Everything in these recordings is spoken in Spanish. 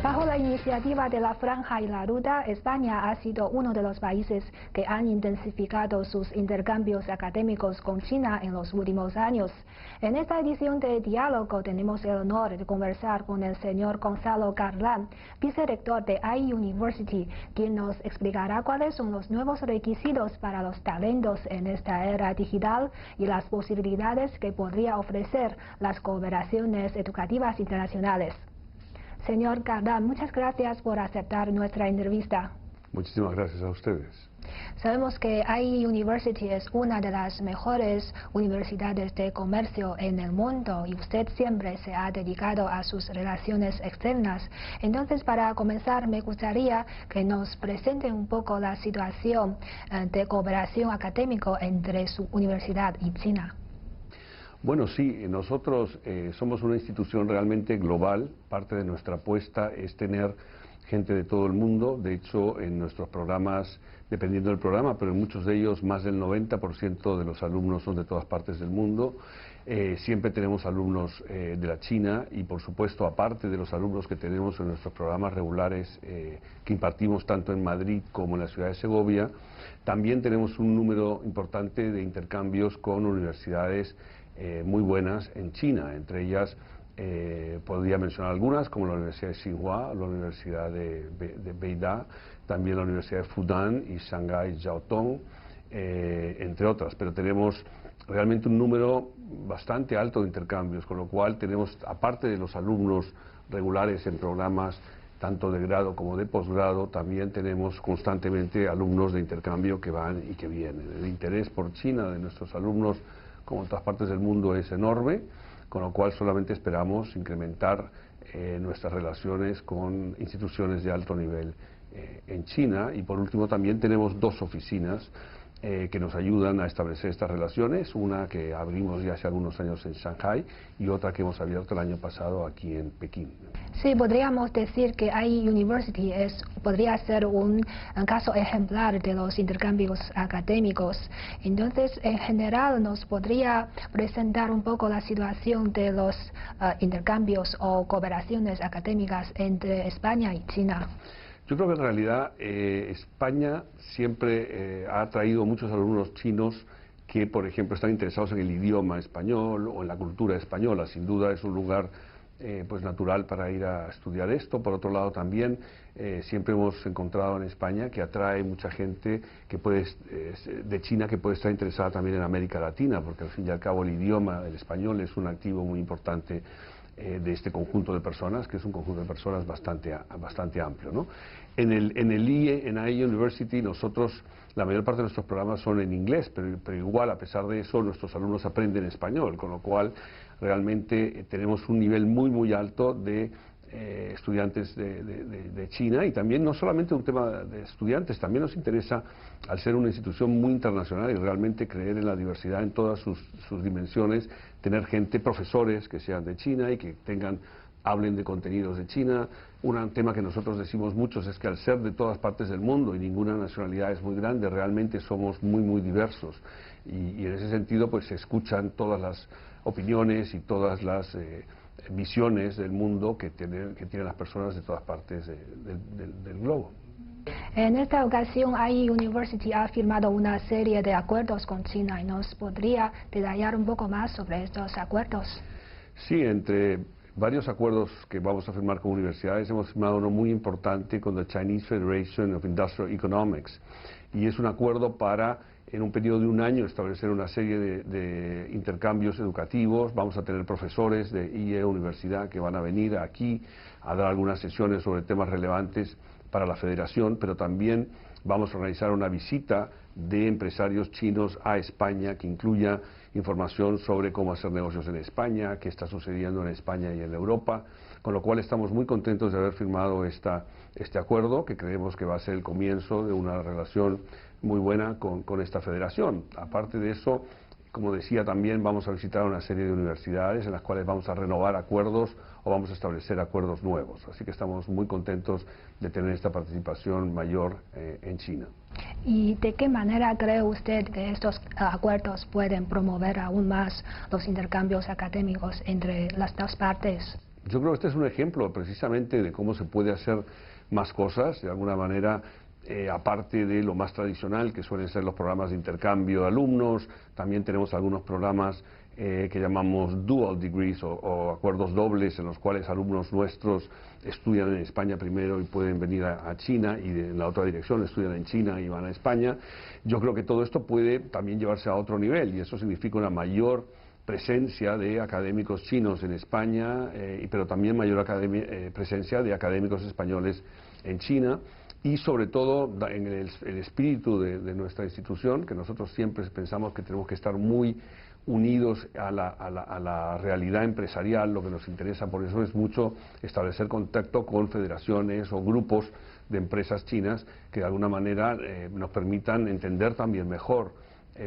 Bajo la iniciativa de la Franja y la Ruta, España ha sido uno de los países que han intensificado sus intercambios académicos con China en los últimos años. En esta edición de Diálogo tenemos el honor de conversar con el señor Gonzalo Garland, vicerrector de iUniversity, quien nos explicará cuáles son los nuevos requisitos para los talentos en esta era digital y las posibilidades que podría ofrecer las cooperaciones educativas internacionales. Señor Garland, muchas gracias por aceptar nuestra entrevista. Muchísimas gracias a ustedes. Sabemos que iUniversity es una de las mejores universidades de comercio en el mundo y usted siempre se ha dedicado a sus relaciones externas. Entonces, para comenzar, me gustaría que nos presente un poco la situación de cooperación académica entre su universidad y China. Bueno, sí, nosotros somos una institución realmente global. Parte de nuestra apuesta es tener gente de todo el mundo. De hecho, en nuestros programas, dependiendo del programa, pero en muchos de ellos más del 90% de los alumnos son de todas partes del mundo. Siempre tenemos alumnos de la China y, por supuesto, aparte de los alumnos que tenemos en nuestros programas regulares que impartimos tanto en Madrid como en la ciudad de Segovia, también tenemos un número importante de intercambios con universidades muy buenas en China. Entre ellas podría mencionar algunas como la Universidad de Tsinghua, la Universidad de Beida, también la Universidad de Fudan y Shanghái Jiaotong, entre otras. Pero tenemos realmente un número bastante alto de intercambios, con lo cual tenemos, aparte de los alumnos regulares en programas tanto de grado como de posgrado, también tenemos constantemente alumnos de intercambio que van y que vienen. El interés por China de nuestros alumnos, como en otras partes del mundo, es enorme, con lo cual solamente esperamos incrementar nuestras relaciones con instituciones de alto nivel en China. Y por último también tenemos dos oficinas que nos ayudan a establecer estas relaciones, una que abrimos ya hace algunos años en Shanghái y otra que hemos abierto el año pasado aquí en Pekín. Sí, podríamos decir que iUniversity podría ser un caso ejemplar de los intercambios académicos. Entonces, en general, ¿nos podría presentar un poco la situación de los intercambios o cooperaciones académicas entre España y China? Yo creo que en realidad España siempre ha atraído muchos alumnos chinos que, por ejemplo, están interesados en el idioma español o en la cultura española. Sin duda es un lugar pues natural para ir a estudiar esto. Por otro lado también siempre hemos encontrado en España que atrae mucha gente que de China que puede estar interesada también en América Latina, porque al fin y al cabo el idioma, el español, es un activo muy importante de este conjunto de personas, que es un conjunto de personas bastante amplio, ¿no? En iUniversity nosotros, la mayor parte de nuestros programas son en inglés, pero igual, a pesar de eso, nuestros alumnos aprenden español, con lo cual realmente tenemos un nivel muy alto de estudiantes de China. Y también no solamente un tema de estudiantes, también nos interesa, al ser una institución muy internacional y realmente creer en la diversidad en todas sus dimensiones, tener gente, profesores que sean de China y que hablen de contenidos de China. Un tema que nosotros decimos muchos es que al ser de todas partes del mundo y ninguna nacionalidad es muy grande, realmente somos muy diversos y en ese sentido pues se escuchan todas las opiniones y todas las visiones del mundo que tienen las personas de todas partes del globo. En esta ocasión, iUniversity ha firmado una serie de acuerdos con China y nos podría detallar un poco más sobre estos acuerdos. Sí, entre varios acuerdos que vamos a firmar con universidades, hemos firmado uno muy importante con la Chinese Federation of Industrial Economics, y es un acuerdo para, en un periodo de un año, establecer una serie de intercambios educativos. Vamos a tener profesores de iUniversity que van a venir aquí a dar algunas sesiones sobre temas relevantes para la federación, pero también vamos a organizar una visita de empresarios chinos a España que incluya información sobre cómo hacer negocios en España, qué está sucediendo en España y en Europa, con lo cual estamos muy contentos de haber firmado este acuerdo, que creemos que va a ser el comienzo de una relación muy buena con esta federación. Aparte de eso, como decía, también vamos a visitar una serie de universidades en las cuales vamos a renovar acuerdos o vamos a establecer acuerdos nuevos. Así que estamos muy contentos de tener esta participación mayor en China. ¿Y de qué manera cree usted que estos acuerdos pueden promover aún más los intercambios académicos entre las dos partes? Yo creo que este es un ejemplo precisamente de cómo se puede hacer más cosas, de alguna manera, aparte de lo más tradicional, que suelen ser los programas de intercambio de alumnos. También tenemos algunos programas que llamamos dual degrees o acuerdos dobles, en los cuales alumnos nuestros estudian en España primero y pueden venir a China, y en la otra dirección estudian en China y van a España. Yo creo que todo esto puede también llevarse a otro nivel, y eso significa una mayor presencia de académicos chinos en España, pero también mayor presencia de académicos españoles en China, y sobre todo en el espíritu de nuestra institución, que nosotros siempre pensamos que tenemos que estar muy unidos a la realidad empresarial. Lo que nos interesa por eso es mucho establecer contacto con federaciones o grupos de empresas chinas que de alguna manera nos permitan entender también mejor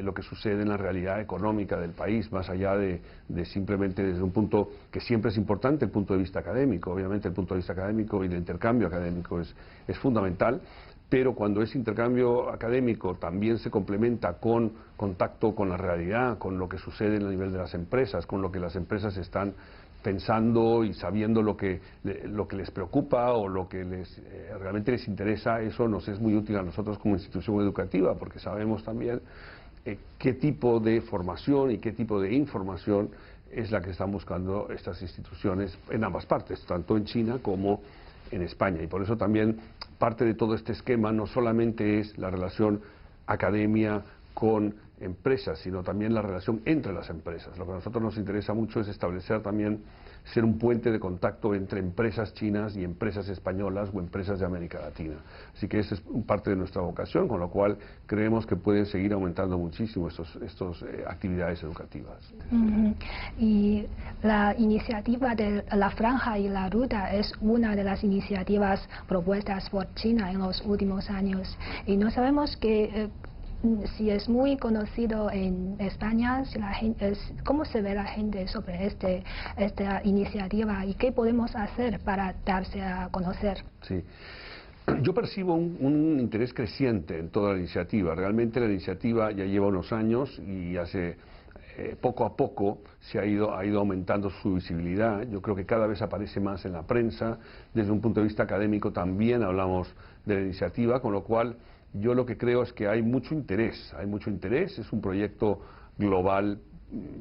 lo que sucede en la realidad económica del país, más allá de simplemente desde un punto que siempre es importante, el punto de vista académico. Obviamente el punto de vista académico y el intercambio académico es fundamental, pero cuando ese intercambio académico también se complementa con contacto con la realidad, con lo que sucede en el nivel de las empresas, con lo que las empresas están pensando y sabiendo lo que les preocupa o lo que realmente les interesa, eso nos es muy útil a nosotros como institución educativa, porque sabemos también qué tipo de formación y qué tipo de información es la que están buscando estas instituciones en ambas partes, tanto en China como en España. Y por eso también parte de todo este esquema no solamente es la relación academia con empresas, sino también la relación entre las empresas. Lo que a nosotros nos interesa mucho es establecer también, ser un puente de contacto entre empresas chinas y empresas españolas o empresas de América Latina. Así que esa es parte de nuestra vocación, con lo cual creemos que pueden seguir aumentando muchísimo estas actividades educativas. Y la iniciativa de la Franja y la Ruta es una de las iniciativas propuestas por China en los últimos años. Y no sabemos si es muy conocido en España, si la gente, cómo se ve la gente sobre esta iniciativa y qué podemos hacer para darse a conocer. Sí. Yo percibo un interés creciente en toda la iniciativa. Realmente la iniciativa ya lleva unos años y poco a poco ha ido aumentando su visibilidad. Yo creo que cada vez aparece más en la prensa. Desde un punto de vista académico también hablamos de la iniciativa, con lo cual yo lo que creo es que hay mucho interés, es un proyecto global,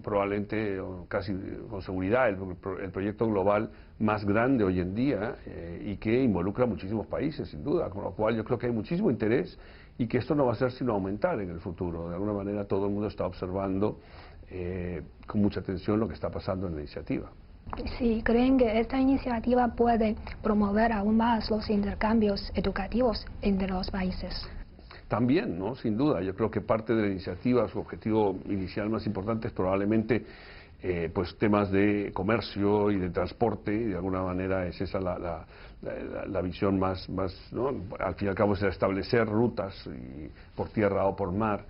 probablemente, o casi con seguridad, el proyecto global más grande hoy en día y que involucra a muchísimos países, sin duda, con lo cual yo creo que hay muchísimo interés y que esto no va a ser sino aumentar en el futuro. De alguna manera todo el mundo está observando con mucha atención lo que está pasando en la iniciativa. Sí, ¿creen que esta iniciativa puede promover aún más los intercambios educativos entre los países? También, ¿no? Sin duda. Yo creo que parte de la iniciativa, su objetivo inicial más importante es probablemente pues temas de comercio y de transporte, y de alguna manera es esa la visión más, ¿no? Al fin y al cabo es establecer rutas por tierra o por mar.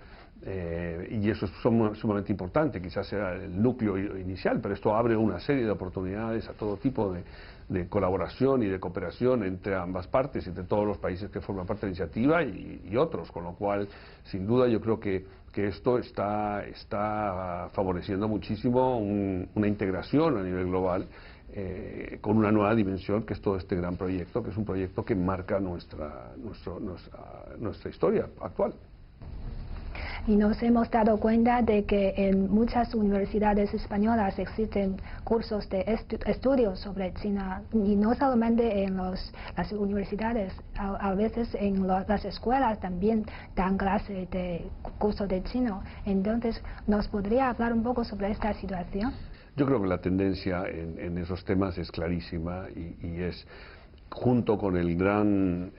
Y eso es sumamente importante, quizás sea el núcleo inicial, pero esto abre una serie de oportunidades a todo tipo de colaboración y de cooperación entre ambas partes, entre todos los países que forman parte de la iniciativa y otros, con lo cual, sin duda, yo creo que esto está favoreciendo muchísimo una integración a nivel global con una nueva dimensión, que es todo este gran proyecto, que es un proyecto que marca nuestra historia actual. Y nos hemos dado cuenta de que en muchas universidades españolas existen cursos de estudios sobre China, y no solamente en las universidades, a veces en las escuelas también dan clases de curso de chino. Entonces, ¿nos podría hablar un poco sobre esta situación? Yo creo que la tendencia en esos temas es clarísima y es, junto con el gran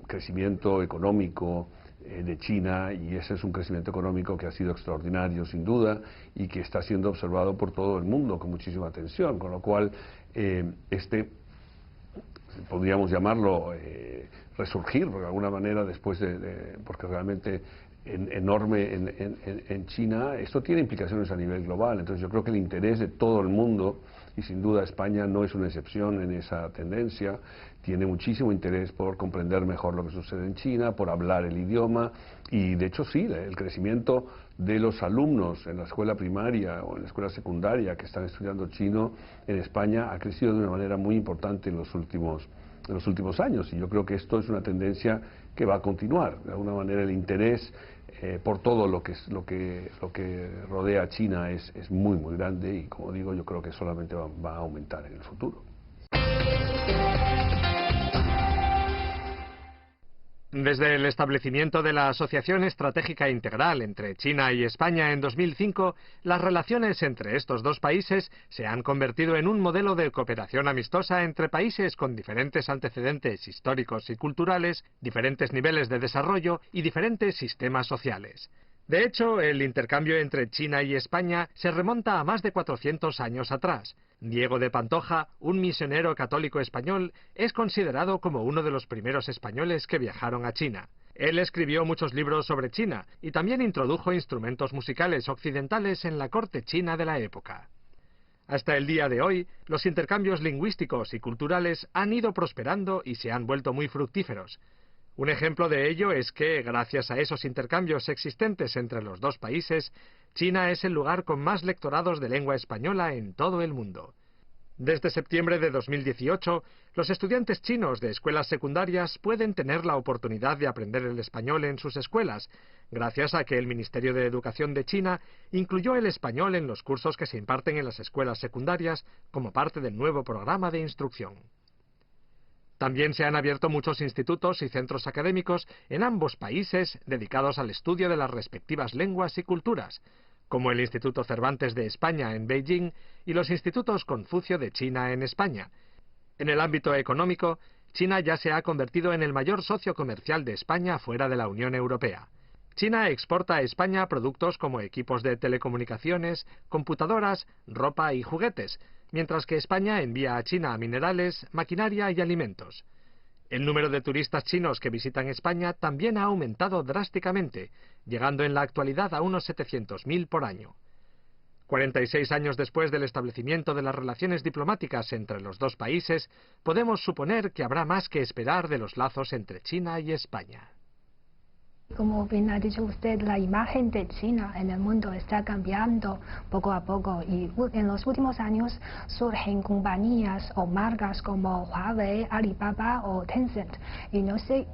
crecimiento económico de China, y ese es un crecimiento económico que ha sido extraordinario sin duda y que está siendo observado por todo el mundo con muchísima atención, con lo cual podríamos llamarlo resurgir de alguna manera después porque realmente enorme en China, esto tiene implicaciones a nivel global. Entonces yo creo que el interés de todo el mundo, y sin duda España no es una excepción en esa tendencia, tiene muchísimo interés por comprender mejor lo que sucede en China, por hablar el idioma y de hecho sí, el crecimiento de los alumnos en la escuela primaria o en la escuela secundaria que están estudiando chino en España ha crecido de una manera muy importante en los últimos años y yo creo que esto es una tendencia que va a continuar. De alguna manera el interés por todo lo que rodea a China es muy grande y como digo yo creo que solamente va a aumentar en el futuro. Desde el establecimiento de la Asociación Estratégica Integral entre China y España en 2005, las relaciones entre estos dos países se han convertido en un modelo de cooperación amistosa entre países con diferentes antecedentes históricos y culturales, diferentes niveles de desarrollo y diferentes sistemas sociales. De hecho, el intercambio entre China y España se remonta a más de 400 años atrás. Diego de Pantoja, un misionero católico español, es considerado como uno de los primeros españoles que viajaron a China. Él escribió muchos libros sobre China y también introdujo instrumentos musicales occidentales en la corte china de la época. Hasta el día de hoy, los intercambios lingüísticos y culturales han ido prosperando y se han vuelto muy fructíferos. Un ejemplo de ello es que, gracias a esos intercambios existentes entre los dos países, China es el lugar con más lectorados de lengua española en todo el mundo. Desde septiembre de 2018, los estudiantes chinos de escuelas secundarias pueden tener la oportunidad de aprender el español en sus escuelas, gracias a que el Ministerio de Educación de China incluyó el español en los cursos que se imparten en las escuelas secundarias como parte del nuevo programa de instrucción. También se han abierto muchos institutos y centros académicos en ambos países dedicados al estudio de las respectivas lenguas y culturas, como el Instituto Cervantes de España en Beijing y los Institutos Confucio de China en España. En el ámbito económico, China ya se ha convertido en el mayor socio comercial de España fuera de la Unión Europea. China exporta a España productos como equipos de telecomunicaciones, computadoras, ropa y juguetes, mientras que España envía a China minerales, maquinaria y alimentos. El número de turistas chinos que visitan España también ha aumentado drásticamente, llegando en la actualidad a unos 700.000 por año. 46 años después del establecimiento de las relaciones diplomáticas entre los dos países, podemos suponer que habrá más que esperar de los lazos entre China y España. Como bien ha dicho usted, la imagen de China en el mundo está cambiando poco a poco y en los últimos años surgen compañías o marcas como Huawei, Alibaba o Tencent. Y no sé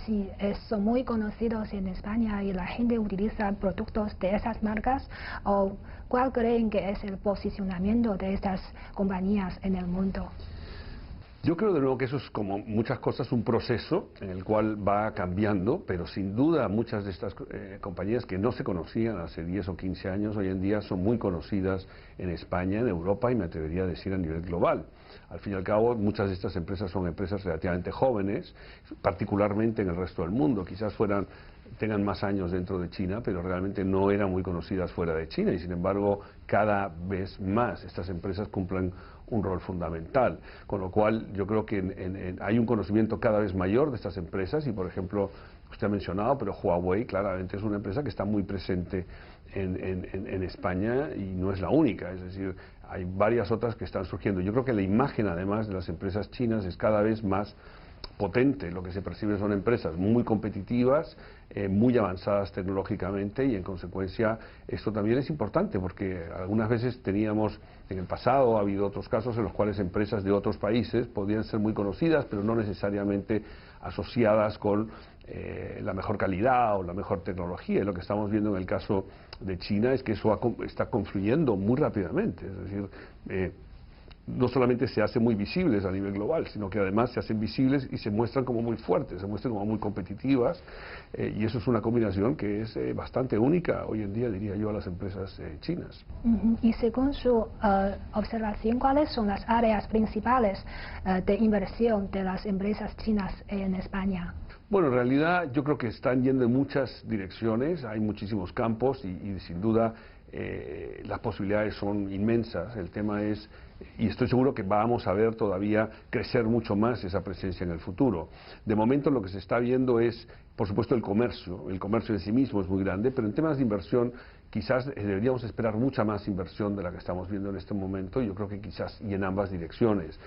si son muy conocidos en España y la gente utiliza productos de esas marcas o cuál creen que es el posicionamiento de estas compañías en el mundo. Yo creo de nuevo que eso es como muchas cosas un proceso en el cual va cambiando, pero sin duda muchas de estas compañías que no se conocían hace 10 o 15 años hoy en día son muy conocidas en España, en Europa y me atrevería a decir a nivel global. Al fin y al cabo muchas de estas empresas son empresas relativamente jóvenes, particularmente en el resto del mundo, quizás tengan más años dentro de China, pero realmente no eran muy conocidas fuera de China y sin embargo cada vez más estas empresas cumplen un rol fundamental, con lo cual yo creo que hay un conocimiento cada vez mayor de estas empresas y por ejemplo usted ha mencionado, pero Huawei claramente es una empresa que está muy presente en España y no es la única, es decir, hay varias otras que están surgiendo. Yo creo que la imagen además de las empresas chinas es cada vez más potente, lo que se percibe son empresas muy competitivas, muy avanzadas tecnológicamente y en consecuencia esto también es importante porque algunas veces teníamos en el pasado, ha habido otros casos en los cuales empresas de otros países podían ser muy conocidas pero no necesariamente asociadas con la mejor calidad o la mejor tecnología y lo que estamos viendo en el caso de China es que eso está confluyendo muy rápidamente, es decir, no solamente se hacen muy visibles a nivel global, sino que además se hacen visibles y se muestran como muy fuertes, se muestran como muy competitivas y eso es una combinación que es bastante única hoy en día, diría yo, a las empresas chinas. Y según su observación, ¿cuáles son las áreas principales de inversión de las empresas chinas en España? Bueno, en realidad yo creo que están yendo en muchas direcciones, hay muchísimos campos y sin duda las posibilidades son inmensas. El tema es, y estoy seguro que vamos a ver todavía crecer mucho más esa presencia en el futuro. De momento lo que se está viendo es, por supuesto, el comercio en sí mismo es muy grande, pero en temas de inversión quizás deberíamos esperar mucha más inversión de la que estamos viendo en este momento, yo creo que quizás y en ambas direcciones.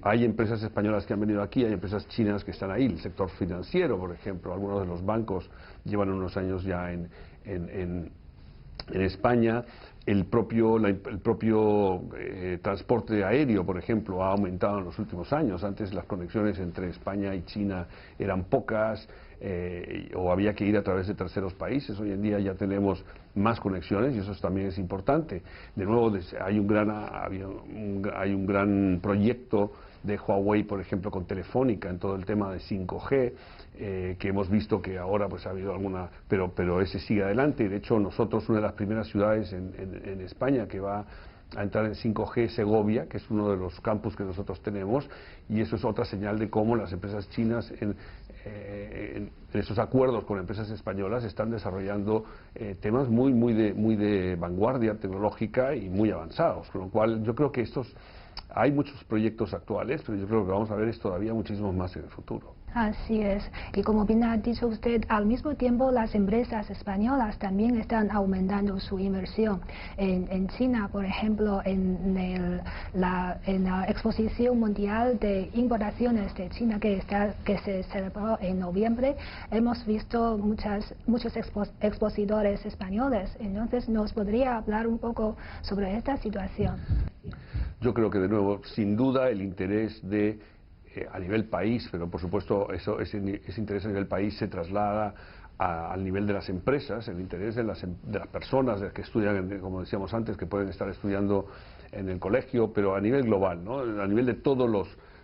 Hay empresas españolas que han venido aquí, hay empresas chinas que están ahí, el sector financiero, por ejemplo, algunos de los bancos llevan unos años ya en España. El propio transporte aéreo, por ejemplo, ha aumentado en los últimos años. Antes las conexiones entre España y China eran pocas, o había que ir a través de terceros países. Hoy en día ya tenemos más conexiones y eso también es importante. De nuevo, hay un gran proyecto de Huawei, por ejemplo, con Telefónica en todo el tema de 5G, que hemos visto que ahora pues ha habido alguna, pero ese sigue adelante. Y de hecho nosotros, una de las primeras ciudades en España que va a entrar en 5G, Segovia, que es uno de los campus que nosotros tenemos, y eso es otra señal de cómo las empresas chinas en esos acuerdos con empresas españolas están desarrollando temas muy de vanguardia tecnológica y muy avanzados, con lo cual yo creo que hay muchos proyectos actuales, pero yo creo que vamos a ver todavía muchísimos más en el futuro. Así es. Y como bien ha dicho usted, al mismo tiempo las empresas españolas también están aumentando su inversión. En China, por ejemplo, en la Exposición Mundial de Importaciones de China que se celebró en noviembre, hemos visto muchos expositores españoles. Entonces, ¿nos podría hablar un poco sobre esta situación? Yo creo que, de nuevo, sin duda, el interés a nivel país, pero por supuesto ese interés a nivel país se traslada al nivel de las empresas, el interés de las personas que estudian, como decíamos antes, que pueden estar estudiando en el colegio, pero a nivel global, ¿no? A nivel de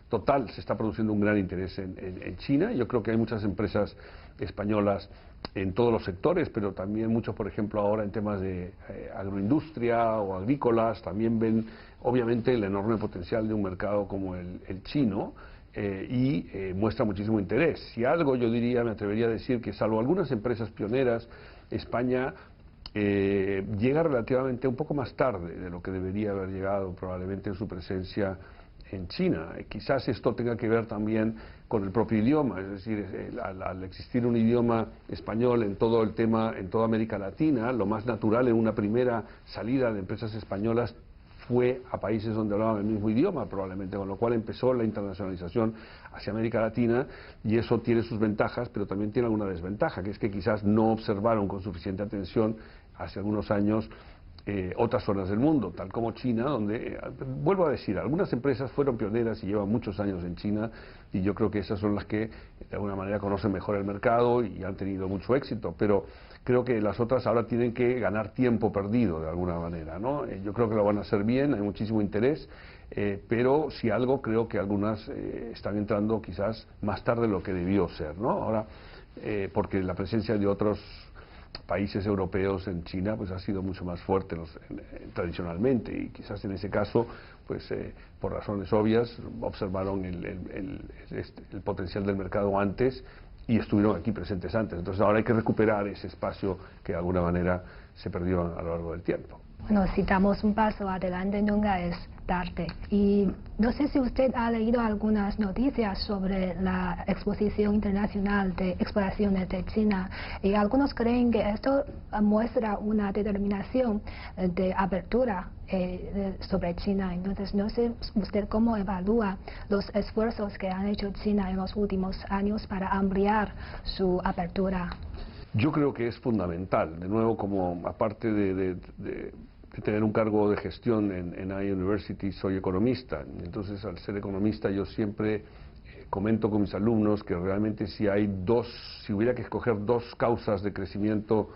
total, se está produciendo un gran interés en China. Yo creo que hay muchas empresas españolas en todos los sectores, pero también muchos, por ejemplo, ahora en temas de agroindustria o agrícolas, también ven obviamente el enorme potencial de un mercado como el chino, y muestra muchísimo interés. Si algo yo me atrevería a decir que, salvo algunas empresas pioneras, España llega relativamente un poco más tarde de lo que debería haber llegado probablemente en su presencia en China. Quizás esto tenga que ver también con el propio idioma, es decir, al existir un idioma español en todo el tema, en toda América Latina, lo más natural en una primera salida de empresas españolas fue a países donde hablaban el mismo idioma, probablemente, con lo cual empezó la internacionalización hacia América Latina, y eso tiene sus ventajas, pero también tiene alguna desventaja, que es que quizás no observaron con suficiente atención hace algunos años otras zonas del mundo, tal como China, donde, vuelvo a decir, algunas empresas fueron pioneras y llevan muchos años en China, y yo creo que esas son las que de alguna manera conocen mejor el mercado y han tenido mucho éxito, pero creo que las otras ahora tienen que ganar tiempo perdido de alguna manera, ¿no? Yo creo que lo van a hacer bien, hay muchísimo interés, pero si algo, creo que algunas están entrando quizás más tarde de lo que debió ser, ¿no? Ahora, porque la presencia de otros países europeos en China pues ha sido mucho más fuerte tradicionalmente, y quizás en ese caso pues por razones obvias observaron el potencial del mercado antes y estuvieron aquí presentes antes. Entonces ahora hay que recuperar ese espacio que de alguna manera se perdió a lo largo del tiempo. Bueno, si damos un paso adelante nunca es tarde. Y no sé si usted ha leído algunas noticias sobre la Exposición Internacional de Exportaciones de China, y algunos creen que esto muestra una determinación de apertura sobre China. Entonces, no sé usted cómo evalúa los esfuerzos que han hecho China en los últimos años para ampliar su apertura. Yo creo que es fundamental, de nuevo, como aparte de tener un cargo de gestión en iUniversity, soy economista. Entonces, al ser economista, yo siempre comento con mis alumnos que realmente si hubiera que escoger dos causas de crecimiento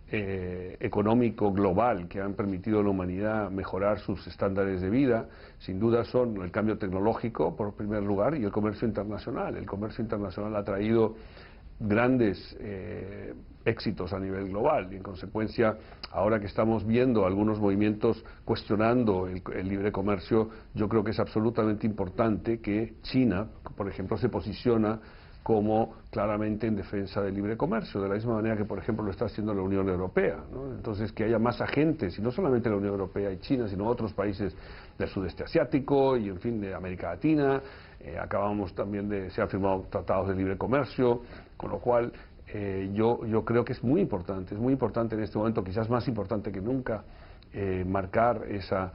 económico global que han permitido a la humanidad mejorar sus estándares de vida, sin duda son el cambio tecnológico, por primer lugar, y el comercio internacional. El comercio internacional ha traído grandes éxitos a nivel global, y en consecuencia, ahora que estamos viendo algunos movimientos cuestionando el libre comercio, yo creo que es absolutamente importante que China, por ejemplo, se posiciona como claramente en defensa del libre comercio, de la misma manera que, por ejemplo, lo está haciendo la Unión Europea, ¿no? Entonces, que haya más agentes, y no solamente la Unión Europea y China, sino otros países del sudeste asiático y, en fin, de América Latina. Acabamos también se han firmado tratados de libre comercio, con lo cual yo creo que es muy importante en este momento, quizás más importante que nunca, marcar esa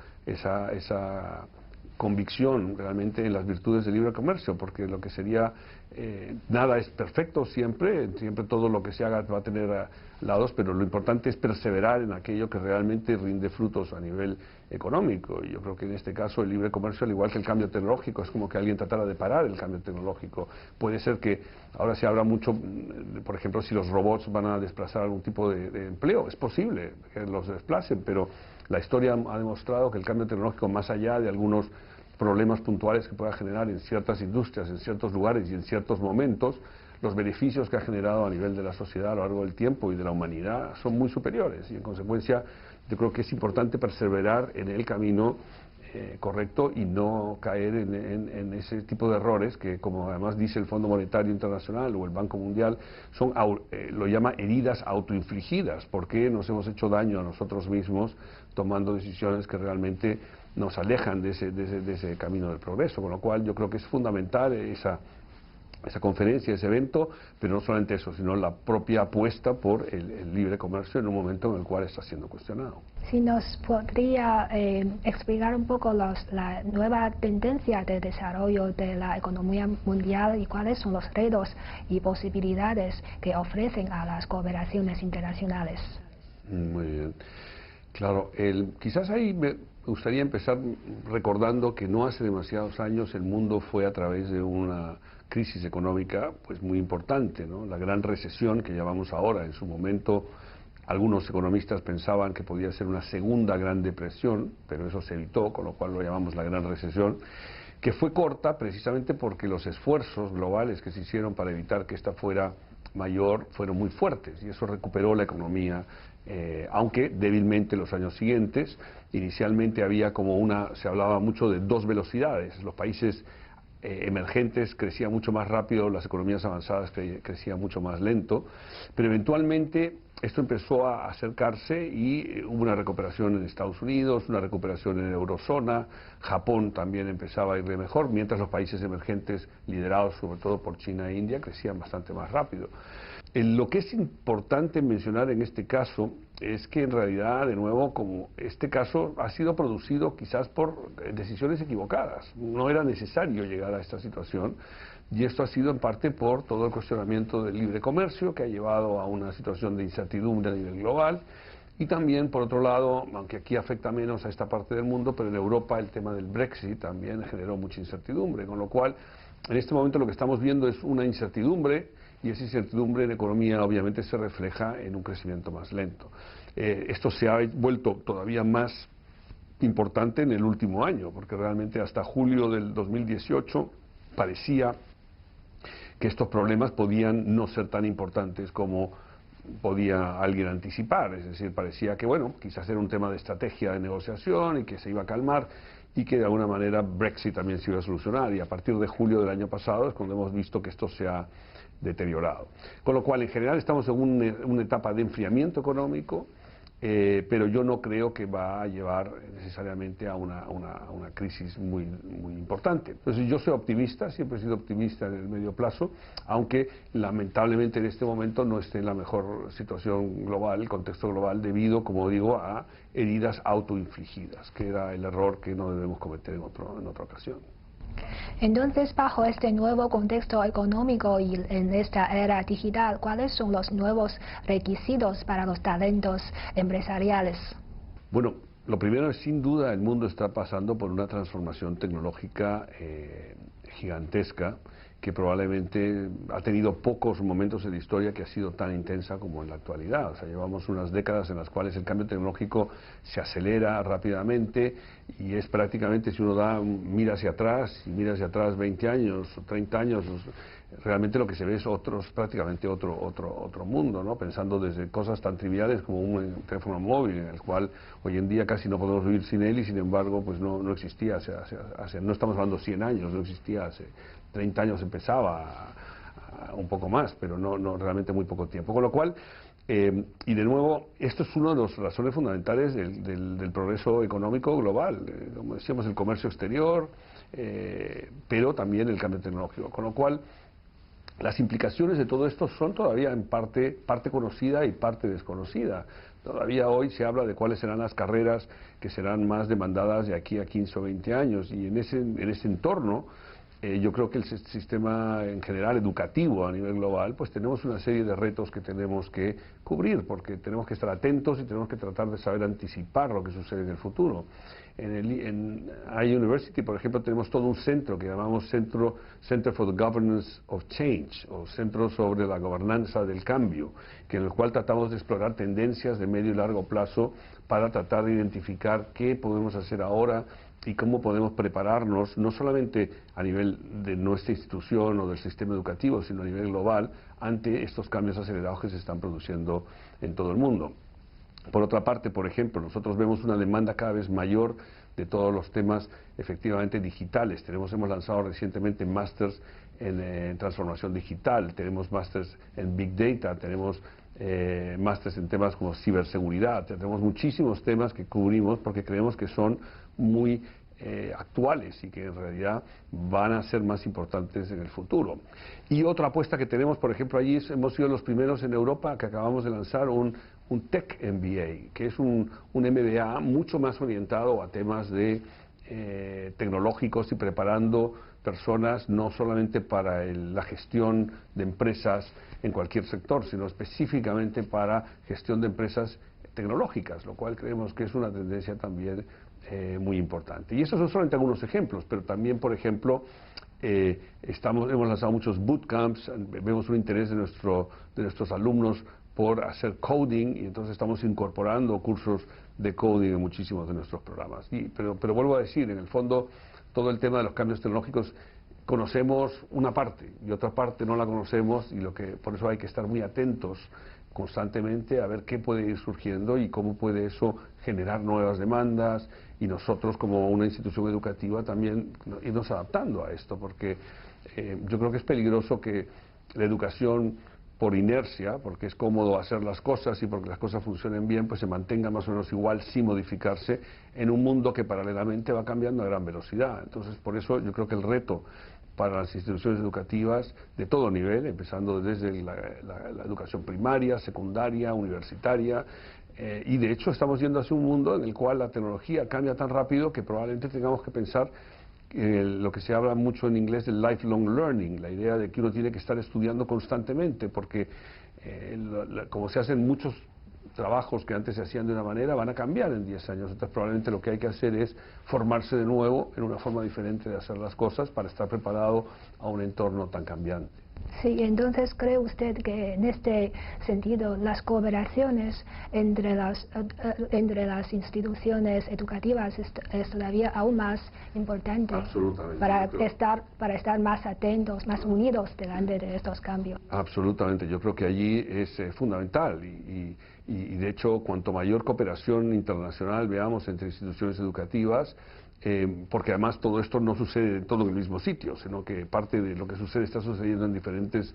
convicción realmente en las virtudes del libre comercio, porque lo que sería, nada es perfecto siempre todo lo que se haga va a tener lados, pero lo importante es perseverar en aquello que realmente rinde frutos a nivel económico, y yo creo que en este caso el libre comercio, al igual que el cambio tecnológico, es como que alguien tratara de parar el cambio tecnológico. Puede ser que ahora se habla mucho, por ejemplo, si los robots van a desplazar algún tipo de empleo, es posible que los desplacen, pero la historia ha demostrado que el cambio tecnológico, más allá de algunos problemas puntuales que pueda generar en ciertas industrias, en ciertos lugares y en ciertos momentos, los beneficios que ha generado a nivel de la sociedad a lo largo del tiempo y de la humanidad son muy superiores, y en consecuencia yo creo que es importante perseverar en el camino correcto y no caer en ese tipo de errores que, como además dice el Fondo Monetario Internacional o el Banco Mundial, son lo llama heridas autoinfligidas, porque nos hemos hecho daño a nosotros mismos tomando decisiones que realmente nos alejan de ese camino del progreso, con lo cual yo creo que es fundamental esa conferencia, ese evento, pero no solamente eso, sino la propia apuesta por el libre comercio en un momento en el cual está siendo cuestionado. Si nos podría explicar un poco la nueva tendencia de desarrollo de la economía mundial y cuáles son los retos y posibilidades que ofrecen a las cooperaciones internacionales. Muy bien. Claro, quizás ahí me gustaría empezar recordando que no hace demasiados años el mundo fue a través de una crisis económica pues muy importante, ¿no? La gran recesión que llevamos ahora. En su momento algunos economistas pensaban que podía ser una segunda gran depresión, pero eso se evitó, con lo cual lo llamamos la gran recesión, que fue corta precisamente porque los esfuerzos globales que se hicieron para evitar que esta fuera mayor fueron muy fuertes, y eso recuperó la economía, aunque débilmente los años siguientes. Inicialmente había se hablaba mucho de dos velocidades. Los países emergentes crecían mucho más rápido, las economías avanzadas crecían mucho más lento, pero eventualmente esto empezó a acercarse y hubo una recuperación en Estados Unidos, una recuperación en la eurozona, Japón también empezaba a ir de mejor, mientras los países emergentes, liderados sobre todo por China e India, crecían bastante más rápido. Lo que es importante mencionar en este caso es que en realidad, de nuevo, como este caso ha sido producido quizás por decisiones equivocadas, no era necesario llegar a esta situación, y esto ha sido en parte por todo el cuestionamiento del libre comercio que ha llevado a una situación de incertidumbre a nivel global, y también, por otro lado, aunque aquí afecta menos a esta parte del mundo, pero en Europa el tema del Brexit también generó mucha incertidumbre, con lo cual en este momento lo que estamos viendo es una incertidumbre, y esa incertidumbre en economía obviamente se refleja en un crecimiento más lento. Esto se ha vuelto todavía más importante en el último año, porque realmente hasta julio del 2018 parecía que estos problemas podían no ser tan importantes como podía alguien anticipar, es decir, parecía que, bueno, quizás era un tema de estrategia de negociación y que se iba a calmar y que de alguna manera Brexit también se iba a solucionar, y a partir de julio del año pasado es cuando hemos visto que esto se ha deteriorado. Con lo cual, en general, estamos en una etapa de enfriamiento económico, pero yo no creo que va a llevar necesariamente a una crisis muy importante. Entonces, yo soy optimista, siempre he sido optimista en el medio plazo, aunque lamentablemente en este momento no esté en la mejor situación global, el contexto global, debido, como digo, a heridas autoinfligidas, que era el error que no debemos cometer en otra ocasión. Entonces, bajo este nuevo contexto económico y en esta era digital, ¿cuáles son los nuevos requisitos para los talentos empresariales? Bueno, lo primero es, sin duda, el mundo está pasando por una transformación tecnológica gigantesca, que probablemente ha tenido pocos momentos en la historia que ha sido tan intensa como en la actualidad. O sea, llevamos unas décadas en las cuales el cambio tecnológico se acelera rápidamente, y es prácticamente, si uno mira hacia atrás, y mira hacia atrás 20 años o 30 años, realmente lo que se ve es prácticamente otro mundo, ¿no? Pensando desde cosas tan triviales como un teléfono móvil, en el cual hoy en día casi no podemos vivir sin él, y sin embargo pues no existía no estamos hablando 100 años, no existía hace 30 años, empezaba un poco más, pero no realmente muy poco tiempo. Con lo cual, y de nuevo, esto es una de las razones fundamentales del progreso económico global, como decíamos, el comercio exterior, pero también el cambio tecnológico. Con lo cual, las implicaciones de todo esto son todavía en parte conocida y parte desconocida. Todavía hoy se habla de cuáles serán las carreras que serán más demandadas de aquí a 15 o 20 años, y en ese entorno yo creo que el sistema en general educativo a nivel global, pues tenemos una serie de retos que tenemos que cubrir, porque tenemos que estar atentos y tenemos que tratar de saber anticipar lo que sucede en el futuro. En iUniversity, por ejemplo, tenemos todo un centro que llamamos Center for the Governance of Change, o Centro sobre la Gobernanza del Cambio, en el cual tratamos de explorar tendencias de medio y largo plazo para tratar de identificar qué podemos hacer ahora y cómo podemos prepararnos, no solamente a nivel de nuestra institución o del sistema educativo, sino a nivel global, ante estos cambios acelerados que se están produciendo en todo el mundo. Por otra parte, por ejemplo, nosotros vemos una demanda cada vez mayor de todos los temas efectivamente digitales. Hemos lanzado recientemente másters en transformación digital, tenemos másters en Big Data, tenemos másters en temas como ciberseguridad, tenemos muchísimos temas que cubrimos porque creemos que son muy actuales y que en realidad van a ser más importantes en el futuro. Y otra apuesta que tenemos, por ejemplo, allí hemos sido los primeros en Europa que acabamos de lanzar un Tech MBA, que es un MBA mucho más orientado a temas de tecnológicos y preparando personas no solamente para la gestión de empresas en cualquier sector, sino específicamente para gestión de empresas tecnológicas, lo cual creemos que es una tendencia también muy importante. Y esos son solamente algunos ejemplos, pero también, por ejemplo, hemos lanzado muchos bootcamps, vemos un interés de nuestros alumnos por hacer coding, y entonces estamos incorporando cursos de coding en muchísimos de nuestros programas. Pero vuelvo a decir, en el fondo, todo el tema de los cambios tecnológicos, conocemos una parte y otra parte no la conocemos, y por eso hay que estar muy atentos constantemente a ver qué puede ir surgiendo y cómo puede eso generar nuevas demandas, y nosotros como una institución educativa también irnos adaptando a esto, porque yo creo que es peligroso que la educación, por inercia, porque es cómodo hacer las cosas y porque las cosas funcionen bien, pues se mantenga más o menos igual sin modificarse en un mundo que paralelamente va cambiando a gran velocidad. Entonces, por eso yo creo que el reto para las instituciones educativas de todo nivel, empezando desde la educación primaria, secundaria, universitaria, y de hecho estamos yendo hacia un mundo en el cual la tecnología cambia tan rápido que probablemente tengamos que pensar lo que se habla mucho en inglés del lifelong learning, la idea de que uno tiene que estar estudiando constantemente, porque como se hacen muchos trabajos que antes se hacían de una manera, van a cambiar en 10 años. Entonces probablemente lo que hay que hacer es formarse de nuevo en una forma diferente de hacer las cosas para estar preparado a un entorno tan cambiante. Sí, entonces ¿cree usted que en este sentido las cooperaciones entre las instituciones educativas es todavía aún más importante? Absolutamente. Para estar más atentos, más unidos delante de estos cambios? Absolutamente, yo creo que allí es fundamental, y de hecho cuanto mayor cooperación internacional veamos entre instituciones educativas, porque además todo esto no sucede todo en el mismo sitio, sino que parte de lo que sucede está sucediendo en diferentes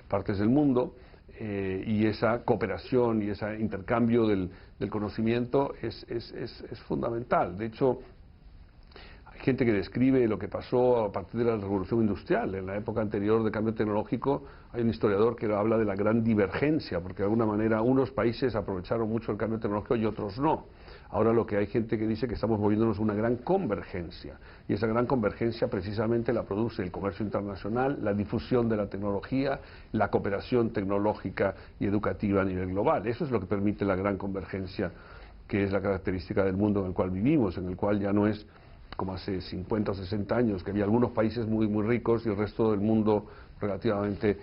partes del mundo, y esa cooperación y ese intercambio del conocimiento es fundamental. De hecho, hay gente que describe lo que pasó a partir de la revolución industrial. En la época anterior de cambio tecnológico hay un historiador que habla de la gran divergencia, porque de alguna manera unos países aprovecharon mucho el cambio tecnológico y otros no. Ahora lo que hay gente que dice que estamos moviéndonos a una gran convergencia, y esa gran convergencia precisamente la produce el comercio internacional, la difusión de la tecnología, la cooperación tecnológica y educativa a nivel global. Eso es lo que permite la gran convergencia, que es la característica del mundo en el cual vivimos, en el cual ya no es como hace 50 o 60 años, que había algunos países muy ricos y el resto del mundo relativamente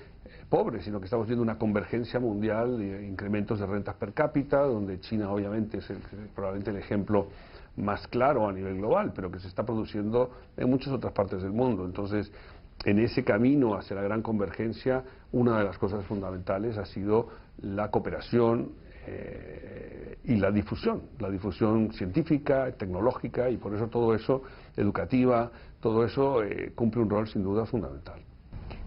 pobres, sino que estamos viendo una convergencia mundial de incrementos de rentas per cápita, donde China obviamente es probablemente el ejemplo más claro a nivel global, pero que se está produciendo en muchas otras partes del mundo. Entonces, en ese camino hacia la gran convergencia, una de las cosas fundamentales ha sido la cooperación y la difusión científica, tecnológica, y por eso todo eso, educativa, todo eso cumple un rol sin duda fundamental.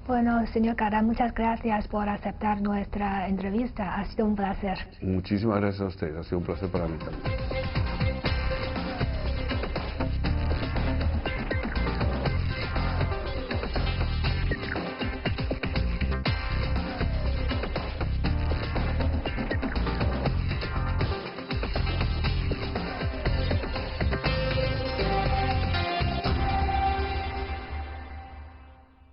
Bueno, señor Karam, muchas gracias por aceptar nuestra entrevista. Ha sido un placer. Muchísimas gracias a usted, ha sido un placer para mí también.